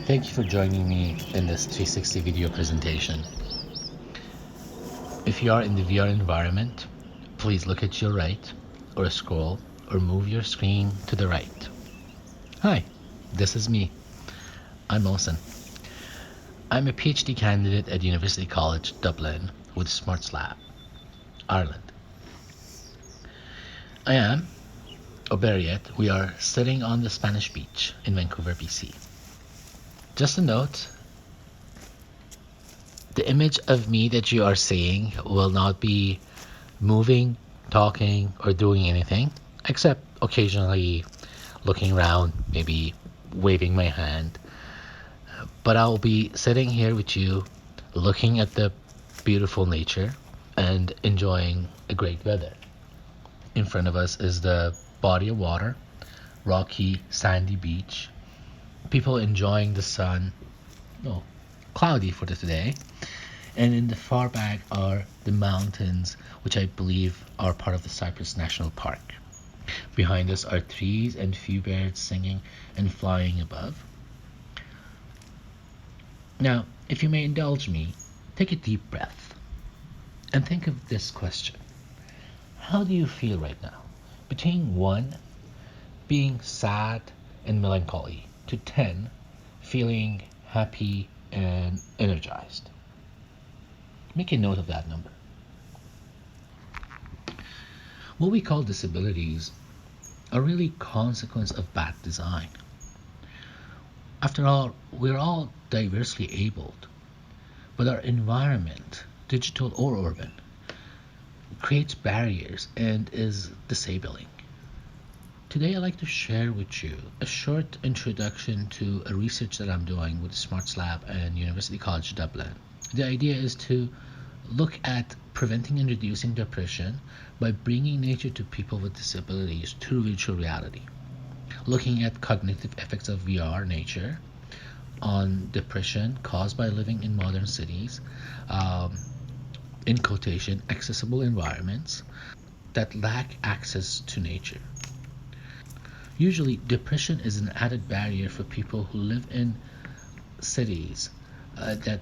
Thank you for joining me in this 360 video presentation. If you are in the VR environment, please look at your right or scroll or move your screen to the right. Hi, this is me. I'm Moisen. I'm a PhD candidate at University College Dublin with Smarts Lab, Ireland. Or better yet, we are sitting on the Spanish beach in Vancouver, BC. Just a note, the image of me that you are seeing will not be moving, talking, or doing anything, except occasionally looking around, maybe waving my hand. But I'll be sitting here with you, looking at the beautiful nature and enjoying a great weather. In front of us is the body of water, rocky, sandy beach, people enjoying the sun, cloudy for today. And in the far back are the mountains, which I believe are part of the Cypress National Park. Behind us are trees and few birds singing and flying above. Now, if you may indulge me, take a deep breath and think of this question. How do you feel right now? Between 1, being sad and melancholy, to 10, feeling happy and energized. Make a note of that number. What we call disabilities are really consequence of bad design. After all, we're all diversely abled, but our environment, digital or urban, creates barriers and is disabling. Today I'd like to share with you a short introduction to a research that I'm doing with the Smarts Lab and University College Dublin. The idea is to look at preventing and reducing depression by bringing nature to people with disabilities through virtual reality. Looking at cognitive effects of VR nature on depression caused by living in modern cities, in quotation, accessible environments that lack access to nature. Usually, depression is an added barrier for people who live in cities that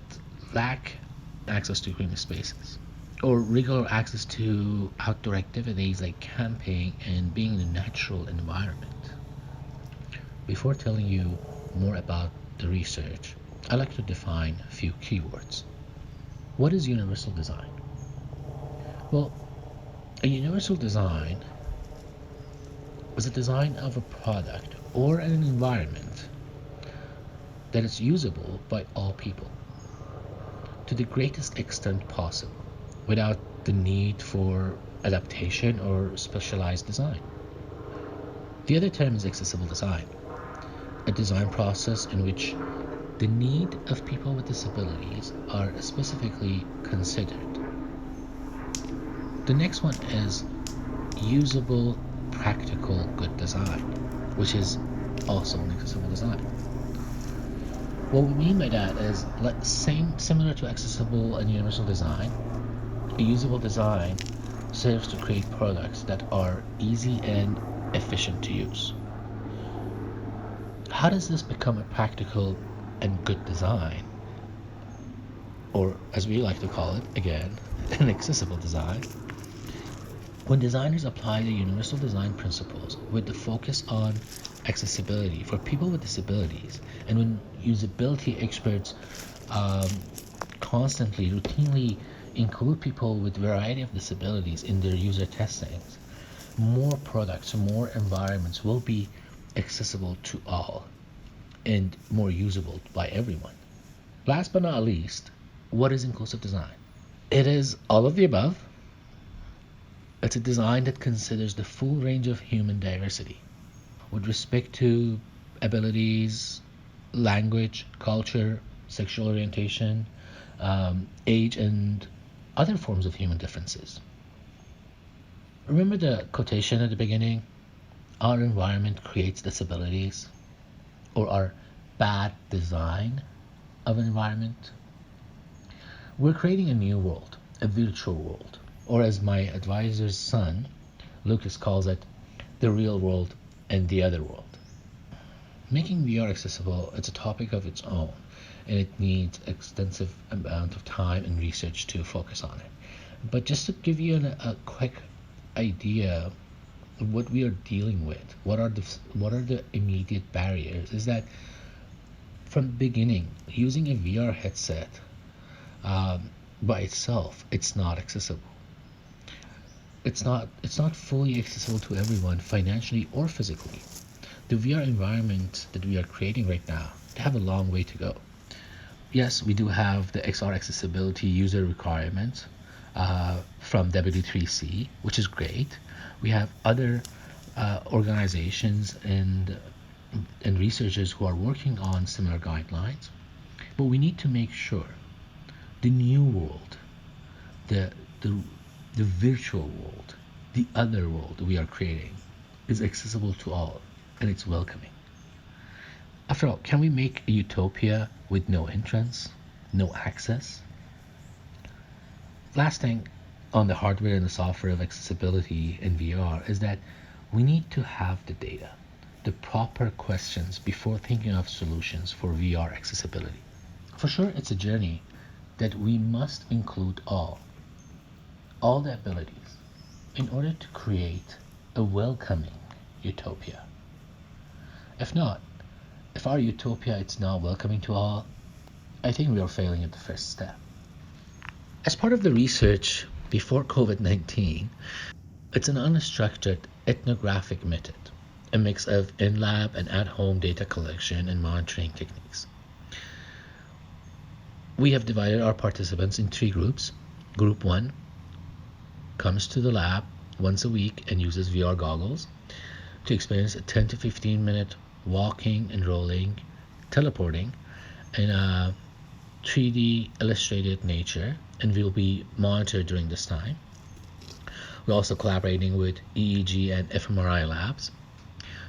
lack access to green spaces or regular access to outdoor activities like camping and being in a natural environment. Before telling you more about the research, I'd like to define a few keywords. What is universal design? Well, a universal design is a design of a product or an environment that is usable by all people to the greatest extent possible without the need for adaptation or specialized design. The other term is accessible design, a design process in which the need of people with disabilities are specifically considered. The next one is usable, practical, good design, which is also an accessible design. What we mean by that is similar to accessible and universal design, a usable design serves to create products that are easy and efficient to use. How does this become a practical and good design? Or, as we like to call it, again, an accessible design. When designers apply the universal design principles with the focus on accessibility for people with disabilities, and when usability experts constantly, routinely include people with a variety of disabilities in their user testings, more products, more environments will be accessible to all and more usable by everyone. Last but not least, what is inclusive design? It is all of the above. It's a design that considers the full range of human diversity with respect to abilities, language, culture, sexual orientation, age, and other forms of human differences. Remember the quotation at the beginning? Our environment creates disabilities, or our bad design of an environment. We're creating a new world, a virtual world, or as my advisor's son, Lucas, calls it, the real world and the other world. Making VR accessible, it's a topic of its own, and it needs extensive amount of time and research to focus on it. But just to give you a quick idea of what we are dealing with, what are the immediate barriers, is that from the beginning, using a VR headset by itself, it's not accessible. It's not fully accessible to everyone, financially or physically. The VR environment that we are creating right now, they have a long way to go. Yes, we do have the XR accessibility user requirements from W3C, which is great. We have other organizations and researchers who are working on similar guidelines, but we need to make sure the new world, the virtual world, the other world we are creating is accessible to all, and it's welcoming. After all, can we make a utopia with no entrance, no access? Last thing on the hardware and the software of accessibility in VR is that we need to have the data, the proper questions before thinking of solutions for VR accessibility. For sure, it's a journey that we must include all the abilities in order to create a welcoming utopia. If not, if our utopia is not welcoming to all, I think we are failing at the first step. As part of the research before COVID-19, it's an unstructured ethnographic method, a mix of in-lab and at-home data collection and monitoring techniques. We have divided our participants in 3 groups. Group 1 comes to the lab once a week and uses VR goggles to experience a 10 to 15 minute walking and rolling, teleporting in a 3D illustrated nature, and will be monitored during this time. We're also collaborating with EEG and fMRI labs.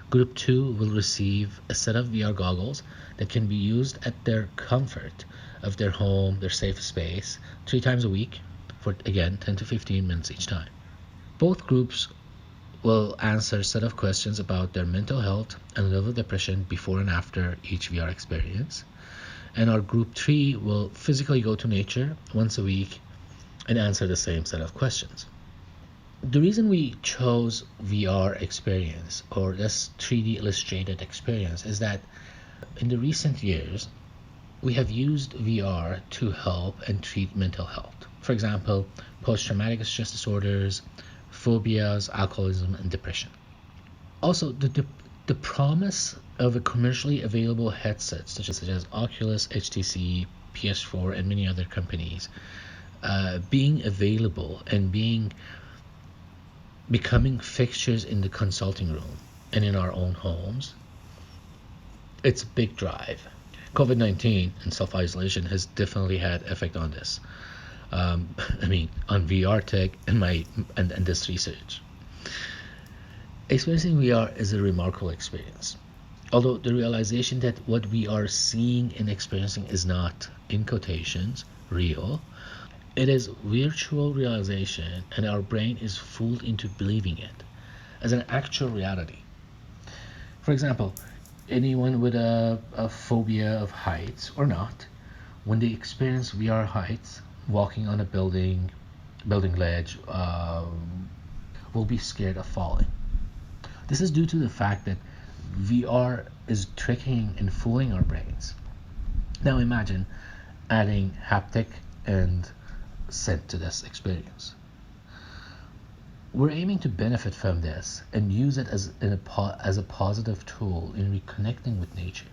Group 2 will receive a set of VR goggles that can be used at their comfort of their home, their safe space, 3 times a week for, again, 10 to 15 minutes each time. Both groups will answer a set of questions about their mental health and level of depression before and after each VR experience. And our group 3 will physically go to nature once a week and answer the same set of questions. The reason we chose VR experience, or this 3D illustrated experience, is that in the recent years, we have used VR to help and treat mental health. For example, post-traumatic stress disorders, phobias, alcoholism, and depression. Also, the promise of a commercially available headset such as Oculus, HTC, PS4, and many other companies being available and becoming fixtures in the consulting room and in our own homes, it's a big drive. COVID-19 and self-isolation has definitely had effect on this. On VR tech and this research. Experiencing VR is a remarkable experience. Although the realization that what we are seeing and experiencing is not, in quotations, real, it is virtual realization, and our brain is fooled into believing it as an actual reality. For example, anyone with a phobia of heights or not, when they experience VR heights, walking on a building ledge, will be scared of falling. This is due to the fact that VR is tricking and fooling our brains. Now imagine adding haptic and scent to this experience. We're aiming to benefit from this and use it as a positive tool in reconnecting with nature.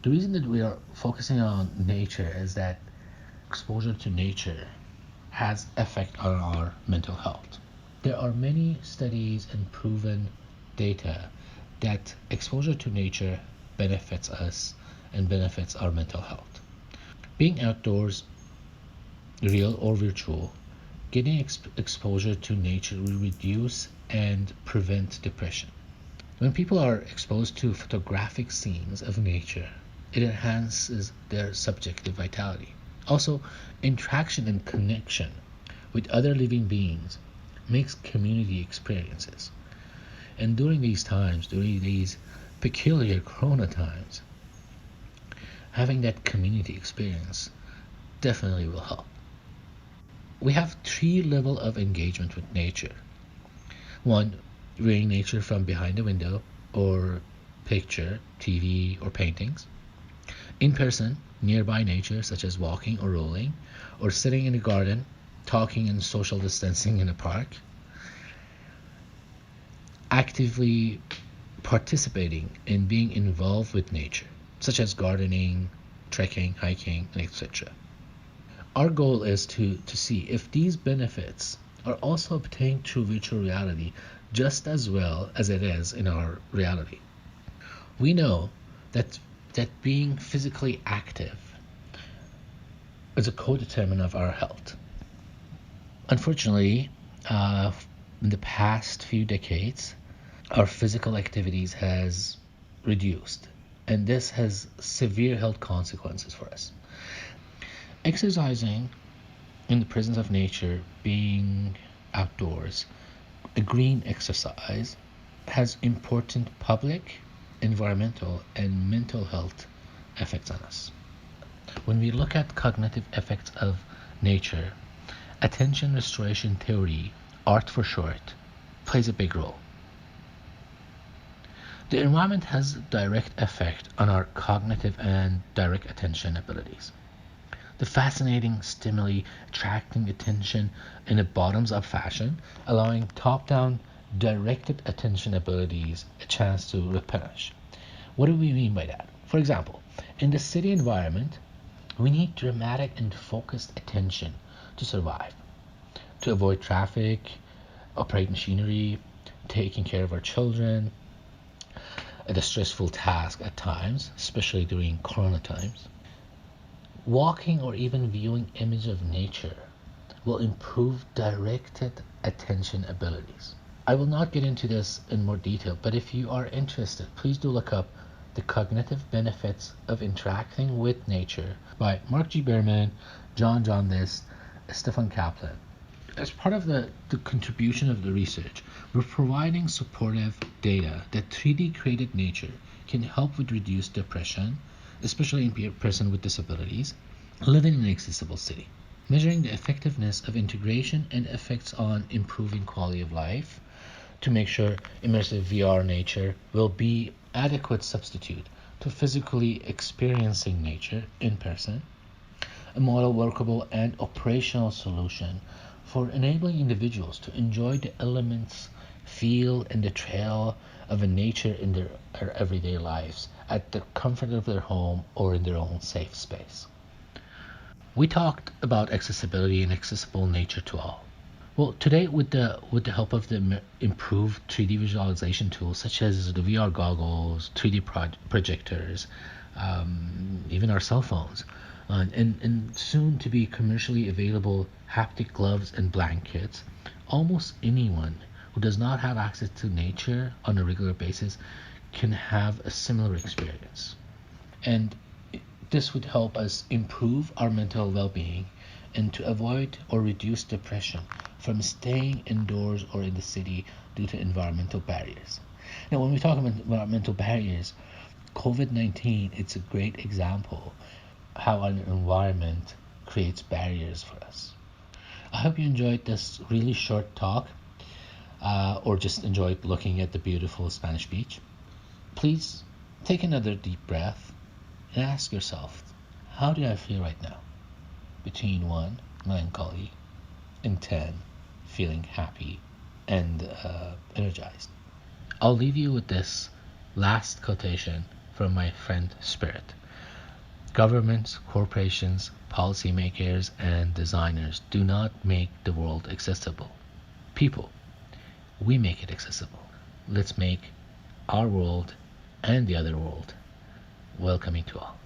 The reason that we are focusing on nature is that exposure to nature has effect on our mental health. There are many studies and proven data that exposure to nature benefits us and benefits our mental health. Being outdoors, real or virtual, getting exposure to nature will reduce and prevent depression. When people are exposed to photographic scenes of nature, it enhances their subjective vitality. Also, interaction and connection with other living beings makes community experiences. And during these times, during these peculiar corona times, having that community experience definitely will help. We have 3 levels of engagement with nature. 1, viewing nature from behind the window or picture, TV, or paintings. In person, nearby nature such as walking or rolling, or sitting in a garden, talking and social distancing in a park. Actively participating in being involved with nature, such as gardening, trekking, hiking, and etc. Our goal is to see if these benefits are also obtained through virtual reality just as well as it is in our reality. We know that being physically active is a co-determinant of our health. Unfortunately, in the past few decades, our physical activities has reduced, and this has severe health consequences for us. Exercising in the presence of nature, being outdoors, a green exercise, has important public, environmental, and mental health effects on us. When we look at cognitive effects of nature, attention restoration theory, ART for short, plays a big role. The environment has a direct effect on our cognitive and direct attention abilities. The fascinating stimuli attracting attention in a bottoms-up fashion, allowing top-down directed attention abilities a chance to replenish. What do we mean by that? For example, in the city environment, we need dramatic and focused attention to survive, to avoid traffic, operate machinery, taking care of our children, a stressful task at times, especially during corona times. Walking or even viewing images of nature will improve directed attention abilities. I will not get into this in more detail, but if you are interested, please do look up The Cognitive Benefits of Interacting with Nature by Mark G. Behrman, John List, Stefan Kaplan. As part of the contribution of the research, we're providing supportive data that 3D created nature can help with reduced depression, especially in person with disabilities, living in an accessible city. Measuring the effectiveness of integration and effects on improving quality of life to make sure immersive VR nature will be adequate substitute to physically experiencing nature in person, a model workable and operational solution for enabling individuals to enjoy the elements, feel, and the trail of a nature in their everyday lives at the comfort of their home or in their own safe space. We talked about accessibility and accessible nature to all. Well, today with the help of the improved 3D visualization tools such as the VR goggles, 3D projectors, even our cell phones, and soon to be commercially available haptic gloves and blankets, almost anyone who does not have access to nature on a regular basis can have a similar experience. And this would help us improve our mental well-being and to avoid or reduce depression from staying indoors or in the city due to environmental barriers. Now, when we talk about environmental barriers, COVID-19, it's a great example how an environment creates barriers for us. I hope you enjoyed this really short talk or just enjoyed looking at the beautiful Spanish beach. Please take another deep breath and ask yourself, how do I feel right now? Between 1, melancholy, and 10, feeling happy and energized. I'll leave you with this last quotation from my friend Spirit. Governments, corporations, policymakers, and designers do not make the world accessible. People, we make it accessible. Let's make our world and the other world welcoming to all.